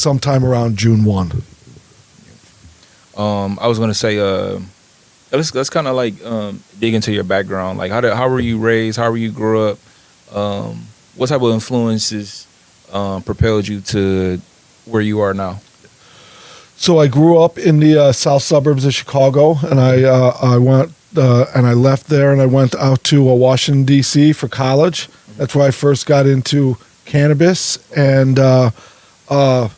sometime around June 1. I was gonna say, let's kind of like dig into your background. Like, how were you raised? How were you grew up? What type of influences propelled you to where you are now? So I grew up in the south suburbs of Chicago, and I went and I left there, and I went out to Washington D.C. for college. That's where I first got into cannabis, and have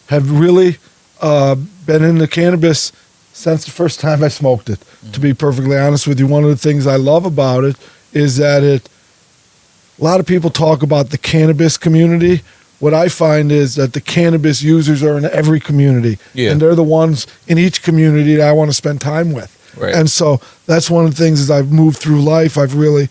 really been into cannabis since the first time I smoked it. To be perfectly honest with you, one of the things I love about it is that a lot of people talk about the cannabis community. What I find is that the cannabis users are in every community, and they're the ones in each community that I want to spend time with. Right. And so that's one of the things as I've moved through life, I've really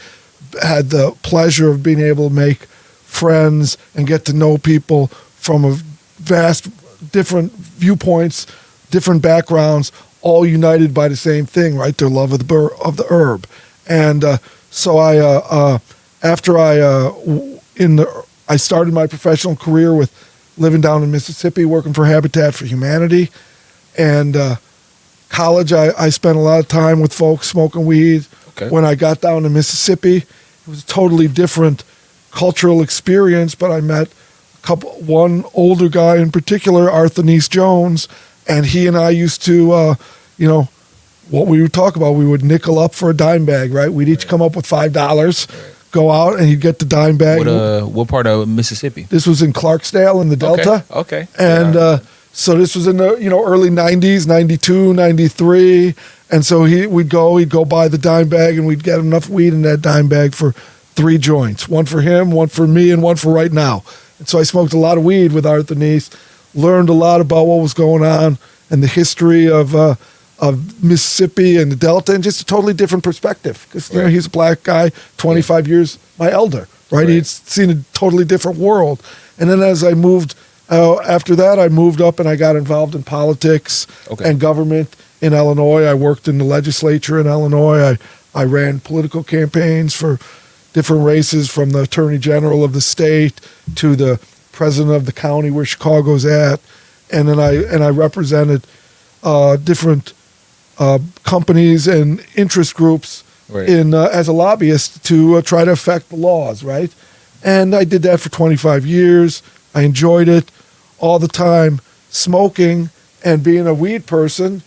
had the pleasure of being able to make friends and get to know people from a vast different viewpoints, different backgrounds, all united by the same thing, right? Their love of the herb. And so I started my professional career with living down in Mississippi, working for Habitat for Humanity. And college, I spent a lot of time with folks smoking weed. Okay. When I got down to Mississippi, it was a totally different cultural experience, but I met one older guy in particular, Arthur Jones, and he and I used to, what we would talk about, we would nickel up for a dime bag, right? We'd each come up with $5, go out, and he'd get the dime bag. What part of Mississippi? This was in Clarksdale in the Delta. Okay. And so this was in the early 90s, 92, 93. And so he'd go buy the dime bag, and we'd get enough weed in that dime bag for 3 joints. One for him, one for me, and one for right now. And so I smoked a lot of weed with Arthur Neese, learned a lot about what was going on and the history of Mississippi and the Delta, and just a totally different perspective. Because he's a black guy, 25 years my elder, right? He'd seen a totally different world. And then as I moved, after that, I moved up and I got involved in politics and government in Illinois. I worked in the legislature in Illinois. I ran political campaigns for different races, from the attorney general of the state to the president of the county where Chicago's at. And then I represented different companies and interest groups as a lobbyist to try to affect the laws, right? And I did that for 25 years. I enjoyed it all the time, smoking and being a weed person.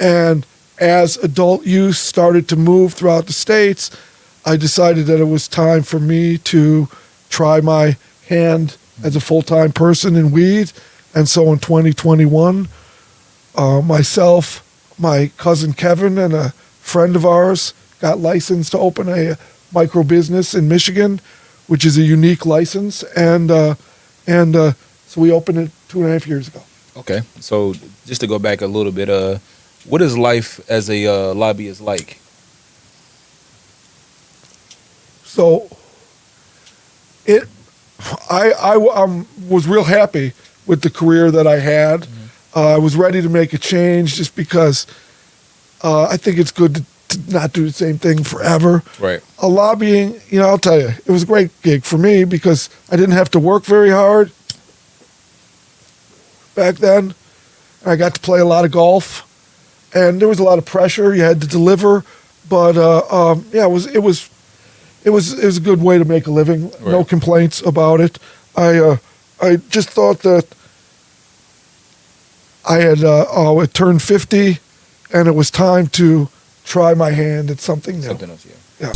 And as adult use started to move throughout the states, I decided that it was time for me to try my hand as a full-time person in weed. And so in 2021, myself, my cousin Kevin, and a friend of ours got licensed to open a micro business in Michigan, which is a unique license. And so we opened it 2.5 years ago. Okay. So just to go back a little bit, what is life as a lobbyist like? So I was real happy with the career that I had. I was ready to make a change just because I think it's good to not do the same thing forever. Right. Lobbying, I'll tell you, it was a great gig for me because I didn't have to work very hard back then. I got to play a lot of golf, and there was a lot of pressure. You had to deliver, but it was a good way to make a living. Right. No complaints about it. I just thought that I had turned 50, and it was time to try my hand at something new. Something else, yeah. Yeah.